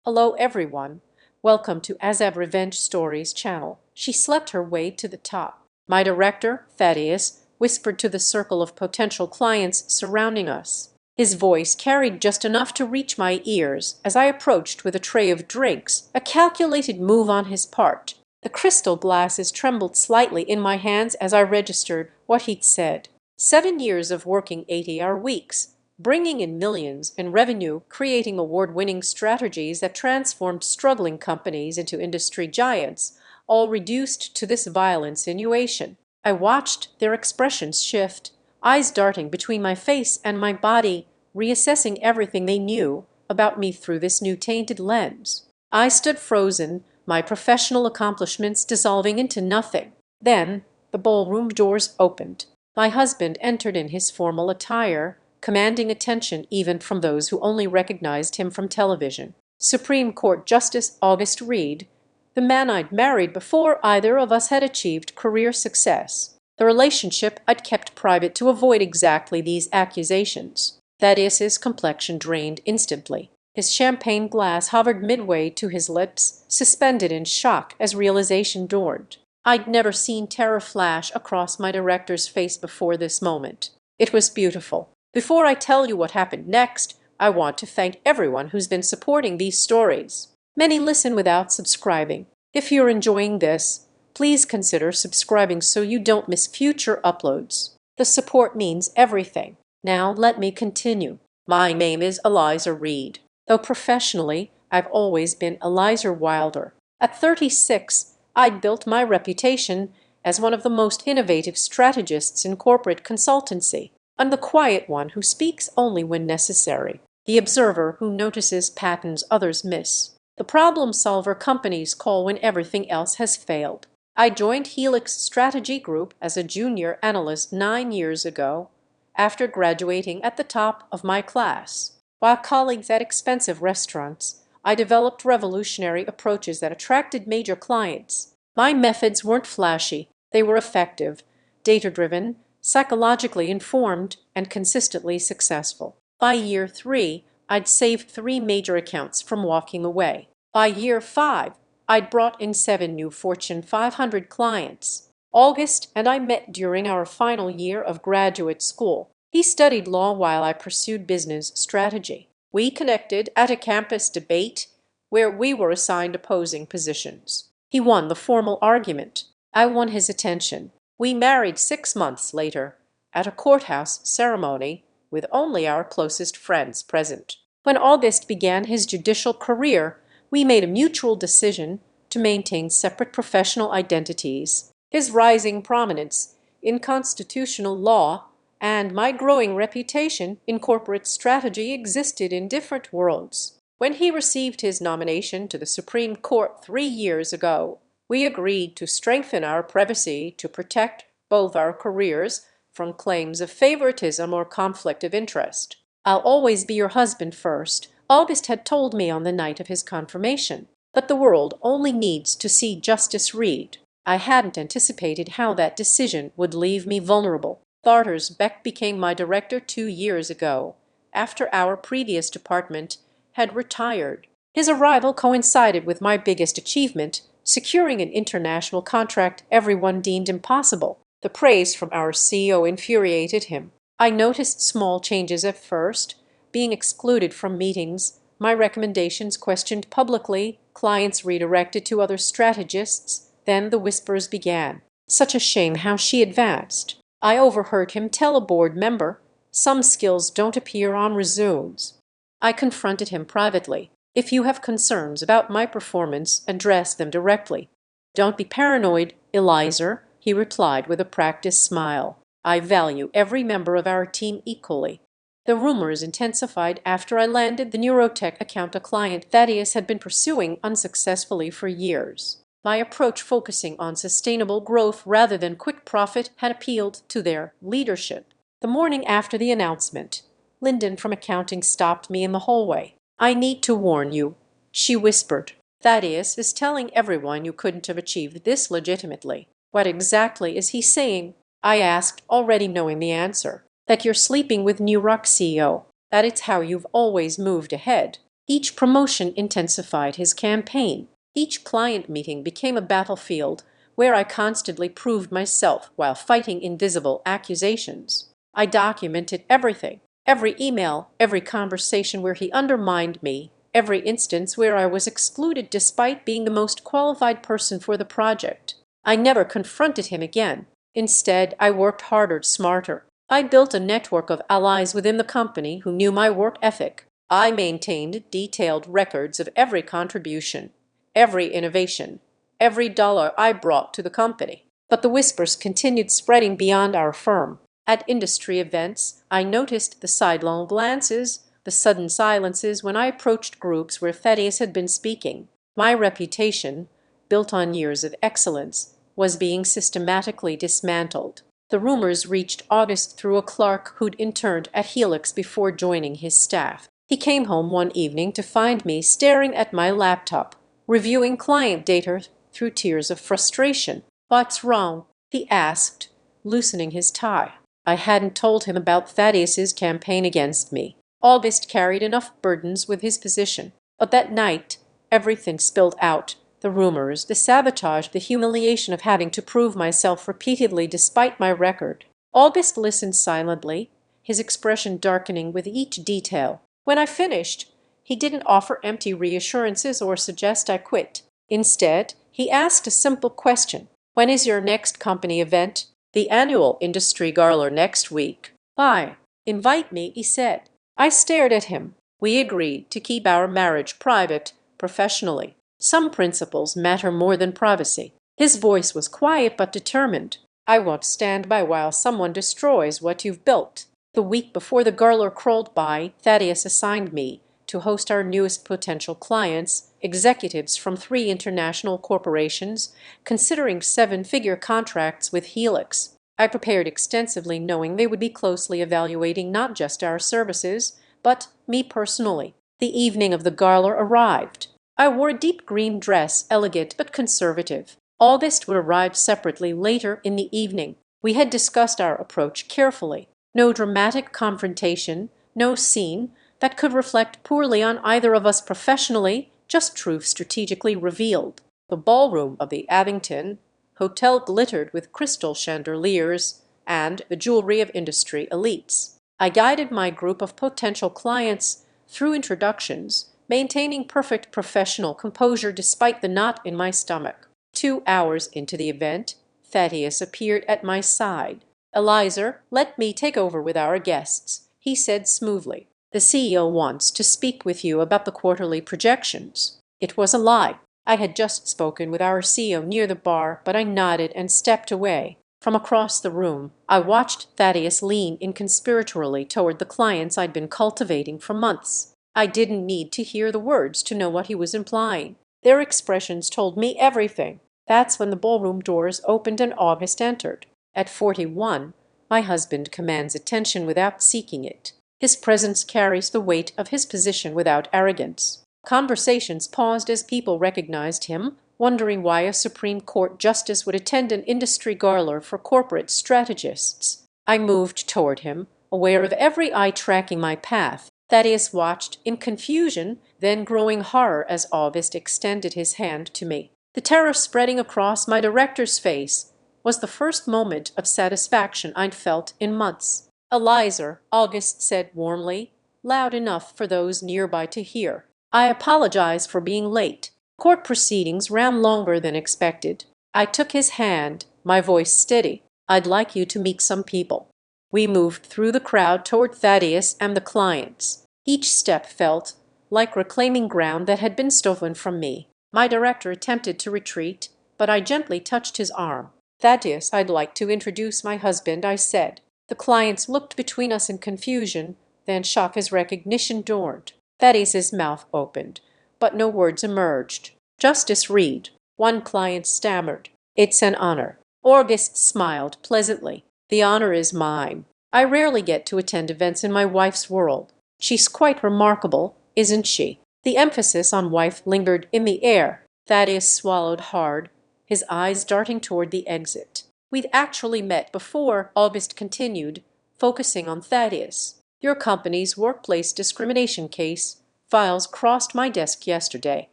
Hello everyone. Welcome to Azad Revenge Stories channel. She slept her way to the top. My director, Thaddeus, whispered to the circle of potential clients surrounding us. His voice carried just enough to reach my ears as I approached with a tray of drinks, a calculated move on his part. The crystal glasses trembled slightly in my hands as I registered what he'd said. 7 years of working 80-hour weeks, bringing in millions in revenue, creating award-winning strategies that transformed struggling companies into industry giants, all reduced to this vile insinuation. I watched their expressions shift, eyes darting between my face and my body, reassessing everything they knew about me through this new tainted lens. I stood frozen, my professional accomplishments dissolving into nothing. Then the ballroom doors opened. My husband entered in his formal attire, commanding attention even from those who only recognized him from television. Supreme Court Justice August Reed, the man I'd married before either of us had achieved career success. The relationship I'd kept private to avoid exactly these accusations. Thaddeus's complexion drained instantly. His champagne glass hovered midway to his lips, suspended in shock as realization dawned. I'd never seen terror flash across my director's face before this moment. It was beautiful. Before I tell you what happened next, I want to thank everyone who's been supporting these stories. Many listen without subscribing. If you're enjoying this, please consider subscribing so you don't miss future uploads. The support means everything. Now let me continue. My name is Eliza Reed, though professionally I've always been Eliza Wilder. At 36, I'd built my reputation as one of the most innovative strategists in corporate consultancy. I'm the quiet one who speaks only when necessary, the observer who notices patterns others miss, the problem solver companies call when everything else has failed. I joined Helix Strategy Group as a junior analyst 9 years ago, after graduating at the top of my class. While colleagues at expensive restaurants, I developed revolutionary approaches that attracted major clients. My methods weren't flashy, they were effective, data-driven, psychologically informed, and consistently successful. By year 3, I'd saved 3 major accounts from walking away. By year 5, I'd brought in 7 new Fortune 500 clients. August and I met during our final year of graduate school. He studied law while I pursued business strategy. We connected at a campus debate where we were assigned opposing positions. He won the formal argument. I won his attention. We married 6 months later at a courthouse ceremony with only our closest friends present. When August began his judicial career, we made a mutual decision to maintain separate professional identities. His rising prominence in constitutional law and my growing reputation in corporate strategy existed in different worlds. When he received his nomination to the Supreme Court 3 years ago, we agreed to strengthen our privacy to protect both our careers from claims of favoritism or conflict of interest. "I'll always be your husband first," August had told me on the night of his confirmation. But the world only needs to see Justice Reed. I hadn't anticipated how that decision would leave me vulnerable. Tharters Beck became my director 2 years ago, after our previous department had retired. His arrival coincided with my biggest achievement, securing an international contract everyone deemed impossible. The praise from our CEO infuriated him. I noticed small changes at first, being excluded from meetings, my recommendations questioned publicly, clients redirected to other strategists. Then the whispers began. Such a shame how she advanced. I overheard him tell a board member, "Some skills don't appear on resumes." I confronted him privately. "If you have concerns about my performance, address them directly." "Don't be paranoid, Eliza," he replied with a practiced smile. "I value every member of our team equally." The rumors intensified after I landed the neurotech account a client Thaddeus had been pursuing unsuccessfully for years. My approach focusing on sustainable growth rather than quick profit had appealed to their leadership. The morning after the announcement, Lyndon from accounting stopped me in the hallway. "I need to warn you," she whispered. "Thaddeus is telling everyone you couldn't have achieved this legitimately." "What exactly is he saying?" I asked, already knowing the answer. "That you're sleeping with New Rock CEO. That it's how you've always moved ahead. Each promotion intensified his campaign. Each client meeting became a battlefield where I constantly proved myself while fighting invisible accusations. I documented everything, every email, every conversation where he undermined me, every instance where I was excluded despite being the most qualified person for the project. I never confronted him again. Instead, I worked harder, smarter. I built a network of allies within the company who knew my work ethic. I maintained detailed records of every contribution, every innovation, every dollar I brought to the company. But the whispers continued spreading beyond our firm. At industry events, I noticed the sidelong glances, the sudden silences when I approached groups where Thaddeus had been speaking. My reputation, built on years of excellence, was being systematically dismantled. The rumors reached August through a clerk who'd interned at Helix before joining his staff. He came home one evening to find me staring at my laptop, reviewing client data through tears of frustration. "What's wrong?" he asked, loosening his tie. I hadn't told him about Thaddeus's campaign against me. August carried enough burdens with his position. But that night, everything spilled out. The rumors, the sabotage, the humiliation of having to prove myself repeatedly despite my record. August listened silently, his expression darkening with each detail. When I finished, he didn't offer empty reassurances or suggest I quit. Instead, he asked a simple question. "When is your next company event?" "The annual industry gala next week." "Why?" "Invite me," he said. I stared at him. We agreed to keep our marriage private, professionally. Some principles matter more than privacy. His voice was quiet but determined. "I won't stand by while someone destroys what you've built." The week before the gala crawled by, Thaddeus assigned me to host our newest potential clients, executives from 3 international corporations, considering 7-figure contracts with Helix. I prepared extensively, knowing they would be closely evaluating not just our services, but me personally. The evening of the gala arrived. I wore a deep green dress, elegant but conservative. August would arrive separately later in the evening. We had discussed our approach carefully. No dramatic confrontation, no scene that could reflect poorly on either of us professionally, just truth strategically revealed. The ballroom of the Abington Hotel glittered with crystal chandeliers and the jewelry of industry elites. I guided my group of potential clients through introductions, maintaining perfect professional composure despite the knot in my stomach. 2 hours into the event, Thaddeus appeared at my side. "Eliza, let me take over with our guests," he said smoothly. "The CEO wants to speak with you about the quarterly projections." It was a lie. I had just spoken with our CEO near the bar, but I nodded and stepped away. From across the room, I watched Thaddeus lean inconspiratorially toward the clients I'd been cultivating for months. I didn't need to hear the words to know what he was implying. Their expressions told me everything. That's when the ballroom doors opened and August entered. At 41, my husband commands attention without seeking it. His presence carries the weight of his position without arrogance. Conversations paused as people recognized him, wondering why a Supreme Court justice would attend an industry gala for corporate strategists. I moved toward him, aware of every eye tracking my path. Thaddeus watched in confusion, then growing horror as August extended his hand to me. The terror spreading across my director's face was the first moment of satisfaction I'd felt in months. "Eliza," August said warmly, loud enough for those nearby to hear. "I apologize for being late. Court proceedings ran longer than expected." I took his hand, my voice steady. "I'd like you to meet some people." We moved through the crowd toward Thaddeus and the clients. Each step felt like reclaiming ground that had been stolen from me. My director attempted to retreat, but I gently touched his arm. "Thaddeus, I'd like to introduce my husband," I said. The clients looked between us in confusion, then shock as recognition dawned. Thaddeus's mouth opened, but no words emerged. "Justice Reed," one client stammered. "It's an honor." August smiled pleasantly. "The honor is mine. I rarely get to attend events in my wife's world. She's quite remarkable, isn't she?" The emphasis on wife lingered in the air. Thaddeus swallowed hard, his eyes darting toward the exit. "We'd actually met before," August continued, focusing on Thaddeus. "Your company's workplace discrimination case files crossed my desk yesterday.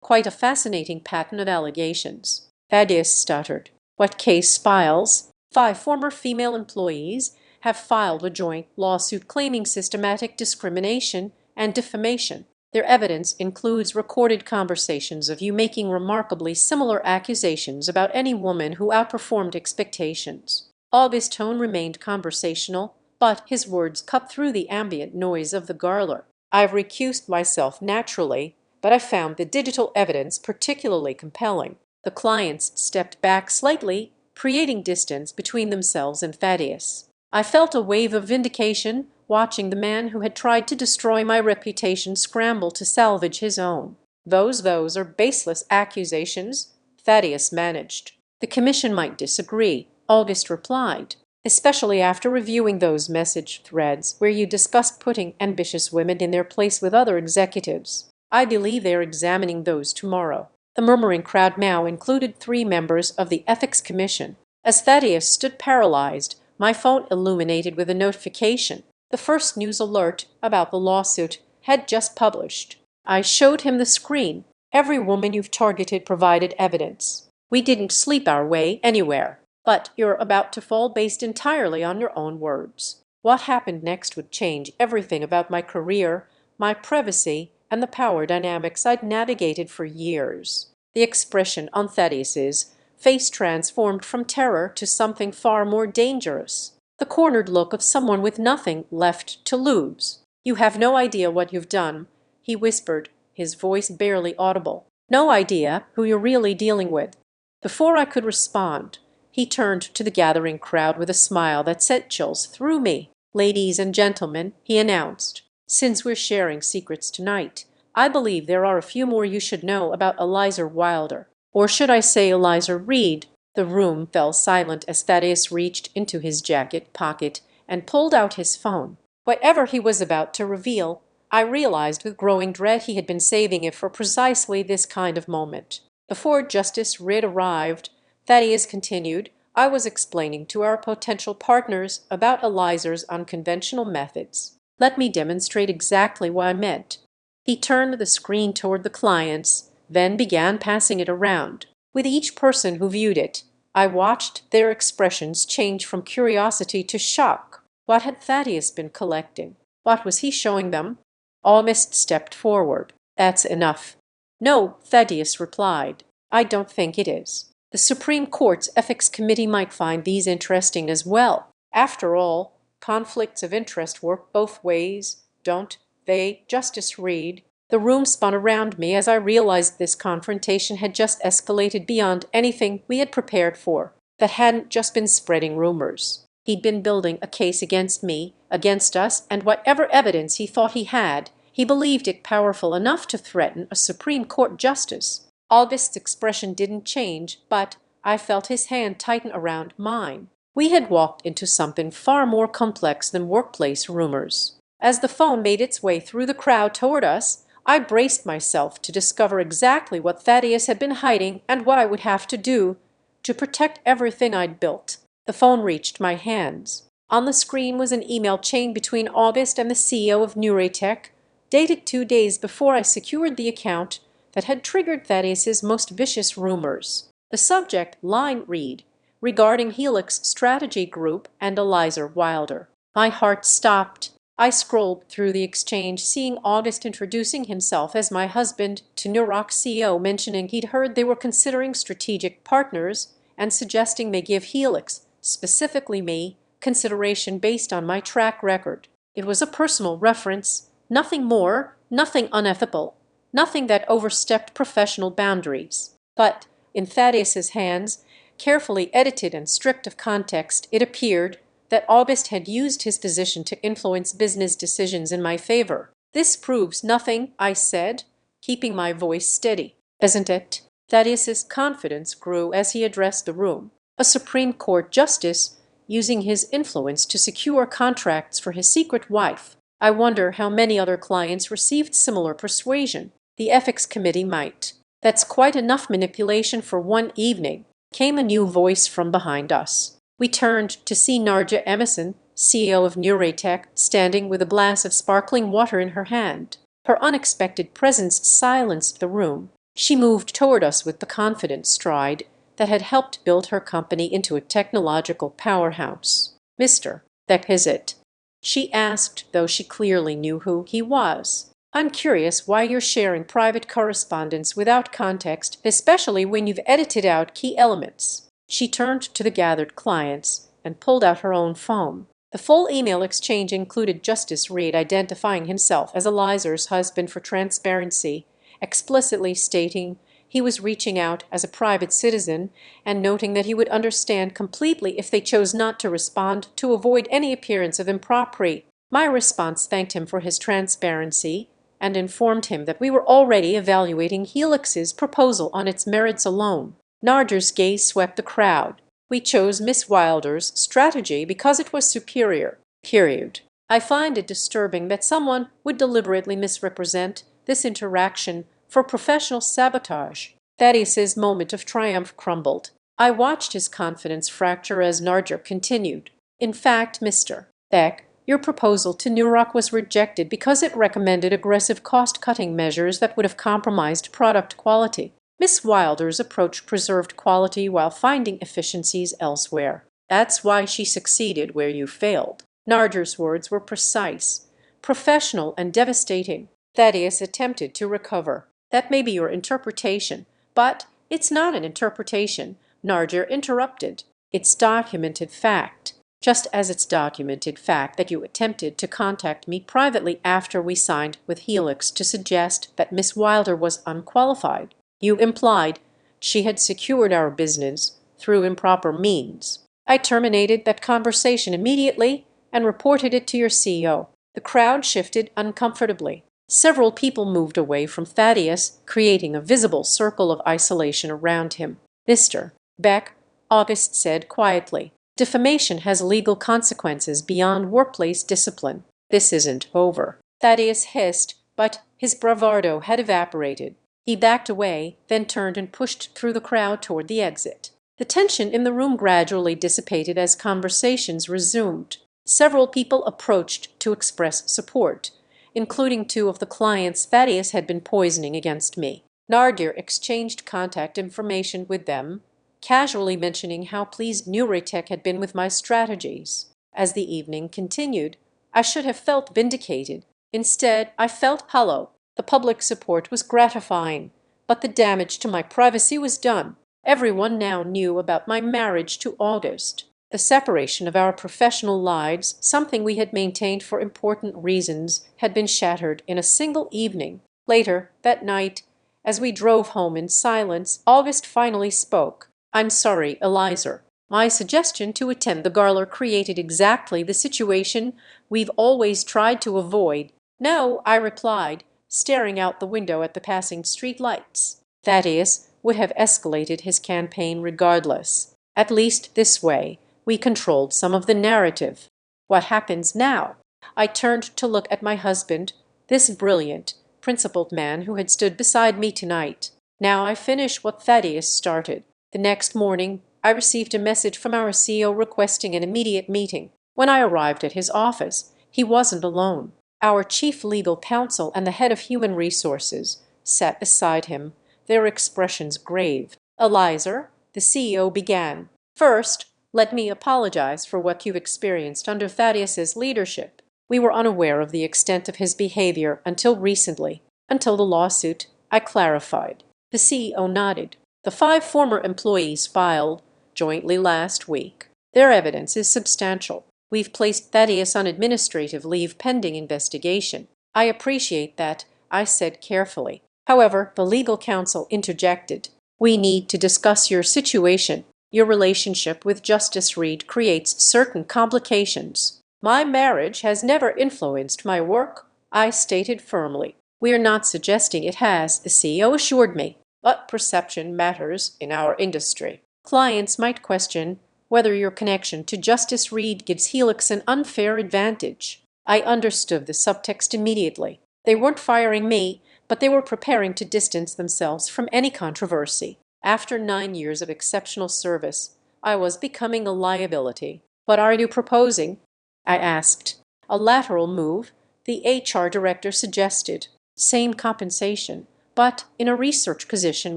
Quite a fascinating pattern of allegations. Thaddeus stuttered. What case files? 5 former female employees have filed a joint lawsuit claiming systematic discrimination and defamation. Their evidence includes recorded conversations of you making remarkably similar accusations about any woman who outperformed expectations. August's tone remained conversational, but his words cut through the ambient noise of the garler. I've recused myself naturally, but I found the digital evidence particularly compelling. The clients stepped back slightly, creating distance between themselves and Thaddeus. I felt a wave of vindication watching the man who had tried to destroy my reputation scramble to salvage his own. Those are baseless accusations, Thaddeus managed. The commission might disagree, August replied, especially after reviewing those message threads where you discussed putting ambitious women in their place with other executives. I believe they are examining those tomorrow. The murmuring crowd now included 3 members of the Ethics Commission. As Thaddeus stood paralyzed, my phone illuminated with a notification. The first news alert about the lawsuit had just published. I showed him the screen. Every woman you've targeted provided evidence. We didn't sleep our way anywhere. But you're about to fall based entirely on your own words. What happened next would change everything about my career, my privacy, and the power dynamics I'd navigated for years. The expression on Thaddeus's face transformed from terror to something far more dangerous. The cornered look of someone with nothing left to lose. You have no idea what you've done, he whispered, his voice barely audible. No idea who you're really dealing with. Before I could respond, he turned to the gathering crowd with a smile that sent chills through me. Ladies and gentlemen, he announced, since we're sharing secrets tonight, I believe there are a few more you should know about Eliza Wilder. Or should I say Eliza Reed? The room fell silent as Thaddeus reached into his jacket pocket and pulled out his phone. Whatever he was about to reveal, I realized with growing dread he had been saving it for precisely this kind of moment. Before Justice Reed arrived, Thaddeus continued, I was explaining to our potential partners about Eliza's unconventional methods. Let me demonstrate exactly what I meant. He turned the screen toward the clients, then began passing it around. With each person who viewed it, I watched their expressions change from curiosity to shock. What had Thaddeus been collecting? What was he showing them? August stepped forward. That's enough. No, Thaddeus replied. I don't think it is. The Supreme Court's Ethics Committee might find these interesting as well. After all, conflicts of interest work both ways, don't they, Justice Reed? The room spun around me as I realized this confrontation had just escalated beyond anything we had prepared for. That hadn't just been spreading rumors. He'd been building a case against me, against us, and whatever evidence he thought he had, he believed it powerful enough to threaten a Supreme Court justice. August's expression didn't change, but I felt his hand tighten around mine. We had walked into something far more complex than workplace rumors. As the phone made its way through the crowd toward us, I braced myself to discover exactly what Thaddeus had been hiding and what I would have to do to protect everything I'd built. The phone reached my hands. On the screen was an email chain between August and the CEO of Nuratech, dated 2 days before I secured the account that had triggered Thaddeus's most vicious rumors. The subject line read, regarding Helix Strategy Group and Eliza Wilder. My heart stopped. I scrolled through the exchange, seeing August introducing himself as my husband to Nuroc CEO, mentioning he'd heard they were considering strategic partners and suggesting they give Helix, specifically me, consideration based on my track record. It was a personal reference, nothing more, nothing unethical, nothing that overstepped professional boundaries. But in Thaddeus's hands, carefully edited and stripped of context, it appeared that August had used his position to influence business decisions in my favor. This proves nothing, I said, keeping my voice steady. Isn't it? Thaddeus's confidence grew as he addressed the room. A Supreme Court justice using his influence to secure contracts for his secret wife. I wonder how many other clients received similar persuasion. The Ethics Committee might. That's quite enough manipulation for one evening, came a new voice from behind us. We turned to see Narja Emerson, CEO of Nuratech, standing with a glass of sparkling water in her hand. Her unexpected presence silenced the room. She moved toward us with the confident stride that had helped build her company into a technological powerhouse. "Mr. Beck, is it?" she asked, though she clearly knew who he was. "I'm curious why you're sharing private correspondence without context, especially when you've edited out key elements." She turned to the gathered clients and pulled out her own phone. The full email exchange included Justice Reed identifying himself as Elizar's husband for transparency, explicitly stating he was reaching out as a private citizen and noting that he would understand completely if they chose not to respond to avoid any appearance of impropriety. My response thanked him for his transparency and informed him that we were already evaluating Helix's proposal on its merits alone. Narger's gaze swept the crowd. "We chose Miss Wilder's strategy because it was superior, period. I find it disturbing that someone would deliberately misrepresent this interaction for professional sabotage." Thaddeus's moment of triumph crumbled. I watched his confidence fracture as Narger continued. "In fact, Mr. Beck, your proposal to New Rock was rejected because it recommended aggressive cost-cutting measures that would have compromised product quality. Miss Wilder's approach preserved quality while finding efficiencies elsewhere. That's why she succeeded where you failed." Narger's words were precise, professional, and devastating. Thaddeus attempted to recover. "That may be your interpretation, but it's not an interpretation," Narger interrupted. "It's documented fact. Just as it's documented fact that you attempted to contact me privately after we signed with Helix to suggest that Miss Wilder was unqualified. You implied she had secured our business through improper means. I terminated that conversation immediately and reported it to your CEO." The crowd shifted uncomfortably. Several people moved away from Thaddeus, creating a visible circle of isolation around him. "Mr. Beck," August said quietly, "defamation has legal consequences beyond workplace discipline. This isn't over." Thaddeus hissed, but his bravado had evaporated. He backed away, then turned and pushed through the crowd toward the exit. The tension in the room gradually dissipated as conversations resumed. Several people approached to express support, including two of the clients Thaddeus had been poisoning against me. Narger exchanged contact information with them, casually mentioning how pleased Nuritech had been with my strategies. As the evening continued, I should have felt vindicated. Instead, I felt hollow. The public support was gratifying, but the damage to my privacy was done. Everyone now knew about my marriage to August. The separation of our professional lives, something we had maintained for important reasons, had been shattered in a single evening. Later that night, as we drove home in silence, August finally spoke. "I'm sorry, Elizar. My suggestion to attend the gala created exactly the situation we've always tried to avoid." "No," I replied, staring out the window at the passing street lights. Thaddeus would have escalated his campaign regardless. At least this way, we controlled some of the narrative. What happens now? I turned to look at my husband, this brilliant, principled man who had stood beside me tonight. Now I finish what Thaddeus started. The next morning, I received a message from our CEO requesting an immediate meeting. When I arrived at his office, he wasn't alone. Our chief legal counsel and the head of human resources sat beside him, their expressions grave. "Elizar," the CEO began, "first, let me apologize for what you've experienced under Thaddeus's leadership. We were unaware of the extent of his behavior until recently. Until the lawsuit, I clarified." The CEO nodded. "The 5 former employees filed jointly last week. Their evidence is substantial. We've placed Thaddeus on administrative leave pending investigation." "I appreciate that," I said carefully. However, the legal counsel interjected. "We need to discuss your situation. Your relationship with Justice Reed creates certain complications." "My marriage has never influenced my work," I stated firmly. "We're not suggesting it has," the CEO assured me. "But perception matters in our industry. Clients might question whether your connection to Justice Reed gives Helix an unfair advantage." I understood the subtext immediately. They weren't firing me, but they were preparing to distance themselves from any controversy. After 9 years of exceptional service, I was becoming a liability. "What are you proposing?" I asked. "A lateral move," the HR director suggested. same compensation, but in a research position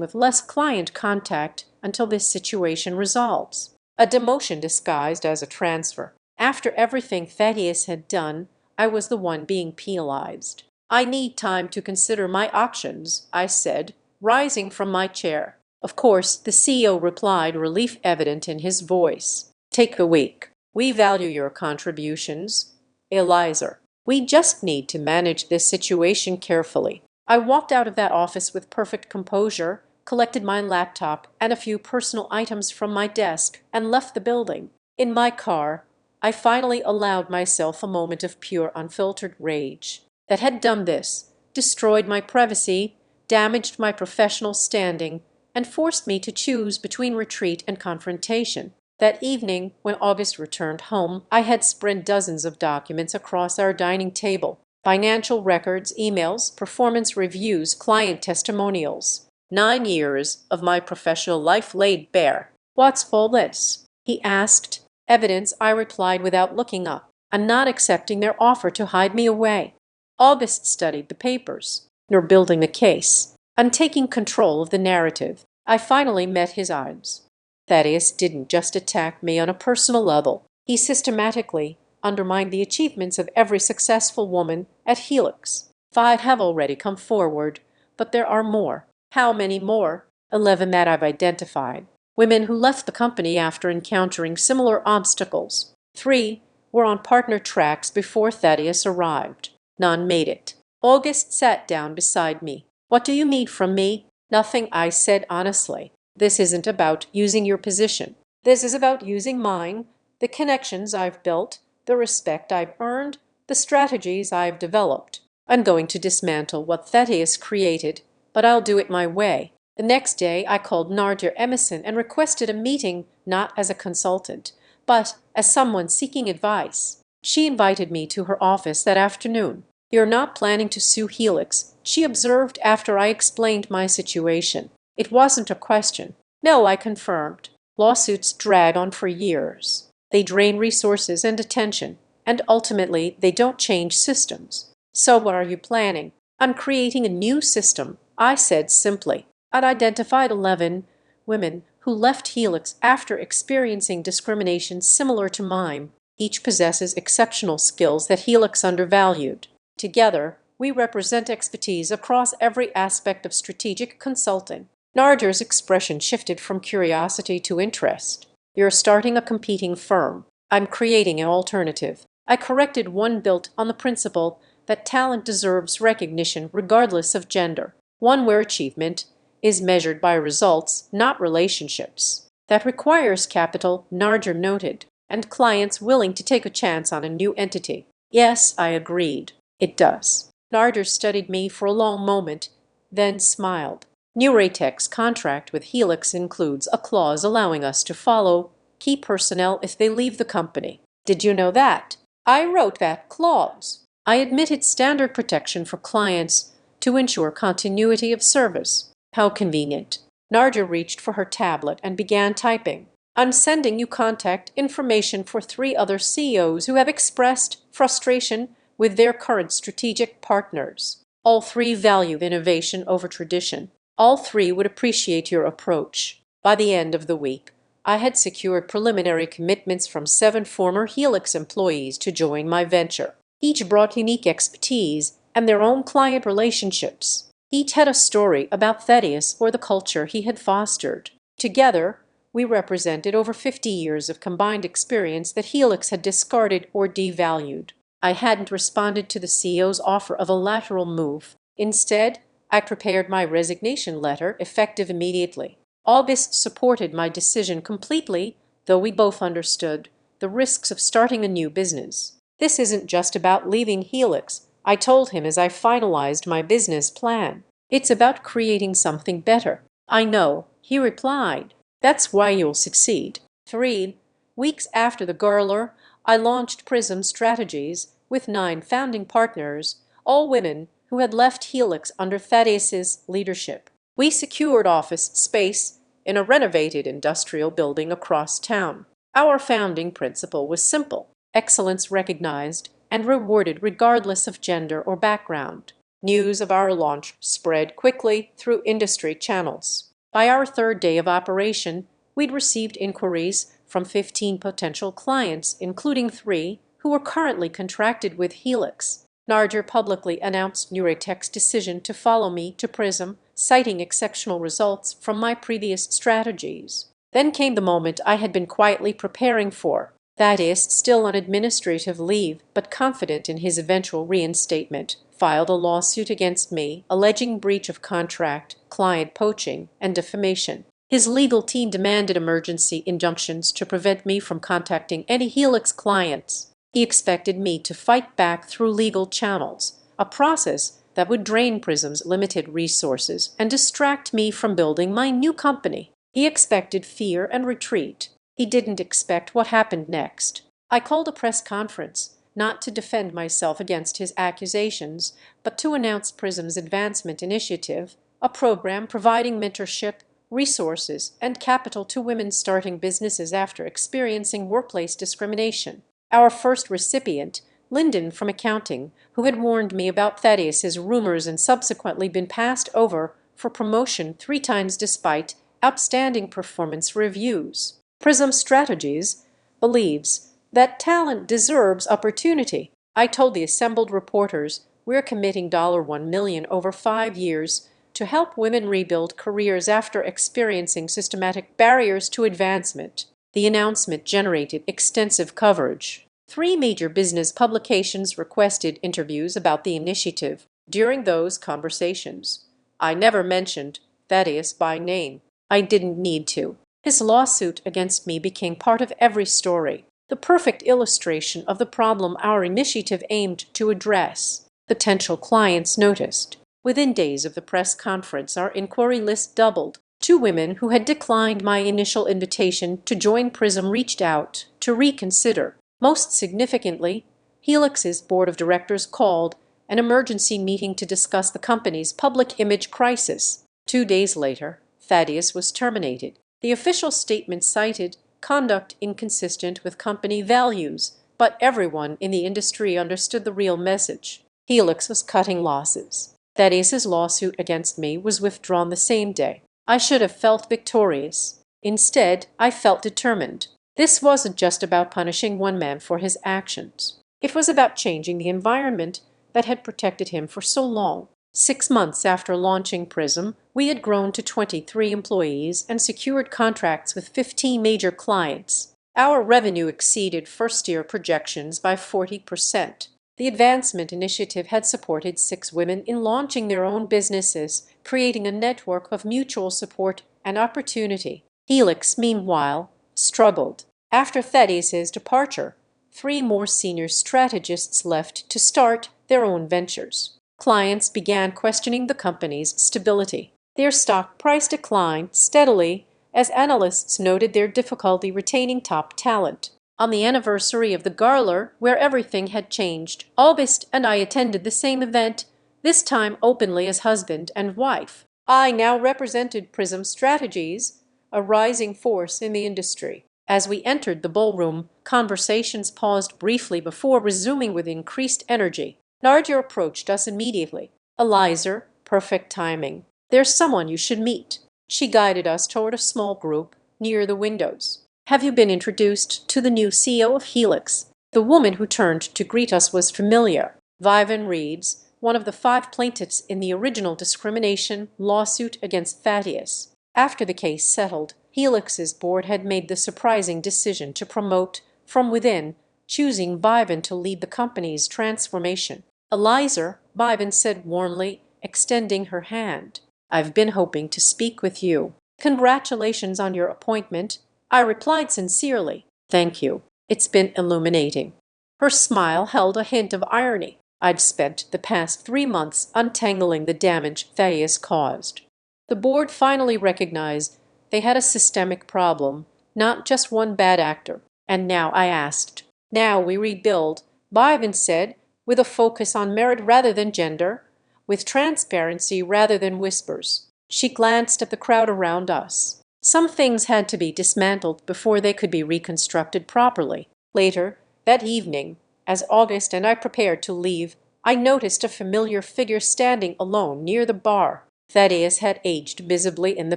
with less client contact until this situation resolves. A demotion disguised as a transfer. After everything Thaddeus had done, I was the one being penalized. I need time to consider my options, I said, rising from my chair. Of course, the CEO replied, relief evident in his voice. Take a week. We value your contributions. Eliza, we just need to manage this situation carefully. I walked out of that office with perfect composure, collected my laptop and a few personal items from my desk, and left the building. In my car, I finally allowed myself a moment of pure, unfiltered rage. That had done this, destroyed my privacy, damaged my professional standing, and forced me to choose between retreat and confrontation. That evening, when August returned home, I had spread dozens of documents across our dining table. Financial records, emails, performance reviews, client testimonials. 9 years of my professional life laid bare. What's all this? He asked. Evidence, I replied without looking up. I'm not accepting their offer to hide me away. August studied the papers. You're building a case. I'm taking control of the narrative. I finally met his eyes. Thaddeus didn't just attack me on a personal level. He systematically undermined the achievements of every successful woman at Helix. 5 have already come forward, but there are more. How many more? 11 that I've identified. Women who left the company after encountering similar obstacles. 3 were on partner tracks before Thaddeus arrived. None made it. August sat down beside me. What do you need from me? Nothing, I said honestly. This isn't about using your position. This is about using mine, the connections I've built, the respect I've earned, the strategies I've developed. I'm going to dismantle what Thaddeus created, but I'll do it my way. The next day, I called Narja Emerson and requested a meeting not as a consultant, but as someone seeking advice. She invited me to her office that afternoon. You're not planning to sue Helix, she observed after I explained my situation. It wasn't a question. No, I confirmed. Lawsuits drag on for years. They drain resources and attention, and ultimately they don't change systems. So what are you planning? I'm creating a new system, I said simply. I'd identified 11 women who left Helix after experiencing discrimination similar to mine. Each possesses exceptional skills that Helix undervalued. Together, we represent expertise across every aspect of strategic consulting. Narder's expression shifted from curiosity to interest. You're starting a competing firm. I'm creating an alternative. I corrected one built on the principle that talent deserves recognition regardless of gender. One where achievement is measured by results, not relationships. That requires capital, Narder noted, and clients willing to take a chance on a new entity. Yes, I agreed. It does. Narder studied me for a long moment, then smiled. Nuratech's contract with Helix includes a clause allowing us to follow key personnel if they leave the company. Did you know that? I wrote that clause. I admitted standard protection for clients to ensure continuity of service. How convenient. Narja reached for her tablet and began typing. I'm sending you contact information for 3 other CEOs who have expressed frustration with their current strategic partners. All 3 value innovation over tradition. All 3 would appreciate your approach. By the end of the week, I had secured preliminary commitments from 7 former Helix employees to join my venture. Each brought unique expertise and their own client relationships. Each had a story about Thaddeus or the culture he had fostered. Together, we represented over 50 years of combined experience that Helix had discarded or devalued. I hadn't responded to the CEO's offer of a lateral move. Instead, I prepared my resignation letter, effective immediately. August supported my decision completely, though we both understood the risks of starting a new business. This isn't just about leaving Helix, I told him as I finalized my business plan. It's about creating something better. I know, he replied. That's why you'll succeed. 3 weeks after the gala, I launched Prism Strategies with 9 founding partners, all women who had left Helix under Thaddeus's leadership. We secured office space in a renovated industrial building across town. Our founding principle was simple: excellence recognized and rewarded regardless of gender or background. News of our launch spread quickly through industry channels. By our third day of operation, we'd received inquiries from 15 potential clients, including 3 who were currently contracted with Helix. Narger publicly announced Nuretech's decision to follow me to Prism, citing exceptional results from my previous strategies. Then came the moment I had been quietly preparing for. Thaddeus, still on administrative leave but confident in his eventual reinstatement, filed a lawsuit against me alleging breach of contract, client poaching, and defamation. His legal team demanded emergency injunctions to prevent me from contacting any Helix clients. He expected me to fight back through legal channels, a process that would drain Prism's limited resources and distract me from building my new company. He expected fear and retreat. He didn't expect what happened next. I called a press conference, not to defend myself against his accusations, but to announce Prism's advancement initiative, a program providing mentorship, resources, and capital to women starting businesses after experiencing workplace discrimination. Our first recipient, Lyndon from accounting, who had warned me about Thaddeus's rumors and subsequently been passed over for promotion 3 times despite outstanding performance reviews. Prism Strategies believes that talent deserves opportunity. I told the assembled reporters we're committing $1 million over 5 years to help women rebuild careers after experiencing systematic barriers to advancement. The announcement generated extensive coverage. 3 major business publications requested interviews about the initiative. During those conversations, I never mentioned Thaddeus by name. I didn't need to. His lawsuit against me became part of every story, the perfect illustration of the problem our initiative aimed to address. Potential clients noticed. Within days of the press conference, our inquiry list doubled. 2 women who had declined my initial invitation to join Prism reached out to reconsider. Most significantly, Helix's board of directors called an emergency meeting to discuss the company's public image crisis. 2 days later, Thaddeus was terminated. The official statement cited conduct inconsistent with company values, but everyone in the industry understood the real message. Helix was cutting losses. Thaddeus's lawsuit against me was withdrawn the same day. I should have felt victorious. Instead, I felt determined. This wasn't just about punishing one man for his actions. It was about changing the environment that had protected him for so long. 6 months after launching Prism, we had grown to 23 employees and secured contracts with 15 major clients. Our revenue exceeded first-year projections by 40%. The advancement initiative had supported 6 women in launching their own businesses, creating a network of mutual support and opportunity. Helix, meanwhile, struggled. After Thaddeus's departure, 3 more senior strategists left to start their own ventures. Clients began questioning the company's stability. Their stock price declined steadily as analysts noted their difficulty retaining top talent. On the anniversary of the gala, where everything had changed, August and I attended the same event, this time openly as husband and wife. I now represented Prism Strategies, a rising force in the industry. As we entered the ballroom, conversations paused briefly before resuming with increased energy. Narger approached us immediately. Eliza, perfect timing. There's someone you should meet. She guided us toward a small group near the windows. Have you been introduced to the new CEO of Helix? The woman who turned to greet us was familiar. Vivian Reeds, one of the 5 plaintiffs in the original discrimination lawsuit against Thaddeus. After the case settled, Helix's board had made the surprising decision to promote from within, choosing Vivian to lead the company's transformation. Eliza, Vivian said warmly, extending her hand. I've been hoping to speak with you. Congratulations on your appointment. I replied sincerely. Thank you. It's been illuminating. Her smile held a hint of irony. I'd spent the past 3 months untangling the damage Thaddeus caused. The board finally recognized they had a systemic problem, not just one bad actor. And now I asked. Now we rebuild, Vivian said, with a focus on merit rather than gender, with transparency rather than whispers. She glanced at the crowd around us. Some things had to be dismantled before they could be reconstructed properly. Later, that evening, as August and I prepared to leave, I noticed a familiar figure standing alone near the bar. Thaddeus had aged visibly in the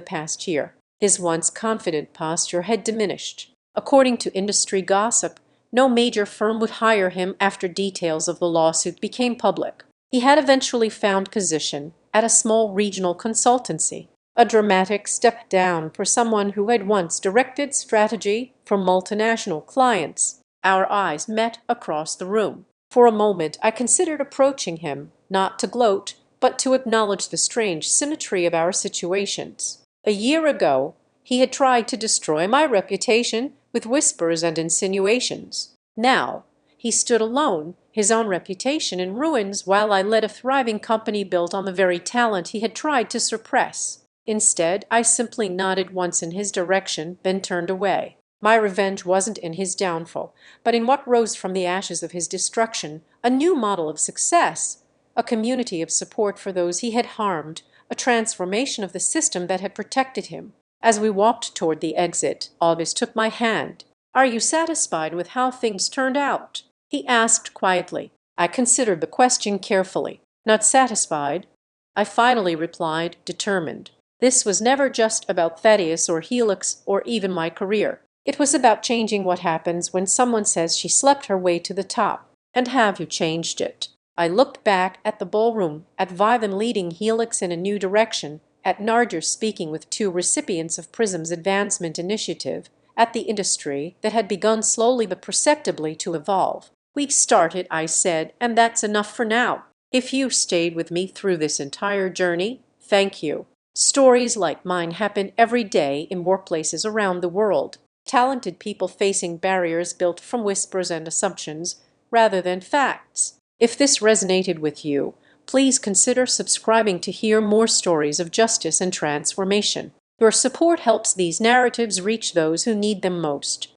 past year. His once confident posture had diminished. According to industry gossip, no major firm would hire him after details of the lawsuit became public. He had eventually found position at a small regional consultancy, a dramatic step down for someone who had once directed strategy for multinational clients. Our eyes met across the room. For a moment I considered approaching him, not to gloat, but to acknowledge the strange symmetry of our situations. A year ago he had tried to destroy my reputation with whispers and insinuations. Now he stood alone, his own reputation in ruins, while I led a thriving company built on the very talent he had tried to suppress. Instead, I simply nodded once in his direction, then turned away. My revenge wasn't in his downfall, but in what rose from the ashes of his destruction, a new model of success, a community of support for those he had harmed, a transformation of the system that had protected him. As we walked toward the exit, August took my hand. "Are you satisfied with how things turned out?" he asked quietly. I considered the question carefully. "Not satisfied," I finally replied, determined. This was never just about Thaddeus or Helix or even my career. It was about changing what happens when someone says she slept her way to the top. And have you changed it? I looked back at the ballroom, at Vivan leading Helix in a new direction, at Narger speaking with two recipients of Prism's advancement initiative, at the industry that had begun slowly but perceptibly to evolve. "We've started," I said, "and that's enough for now. If you stayed with me through this entire journey, thank you." Stories like mine happen every day in workplaces around the world. Talented people facing barriers built from whispers and assumptions rather than facts. If this resonated with you, please consider subscribing to hear more stories of justice and transformation. Your support helps these narratives reach those who need them most.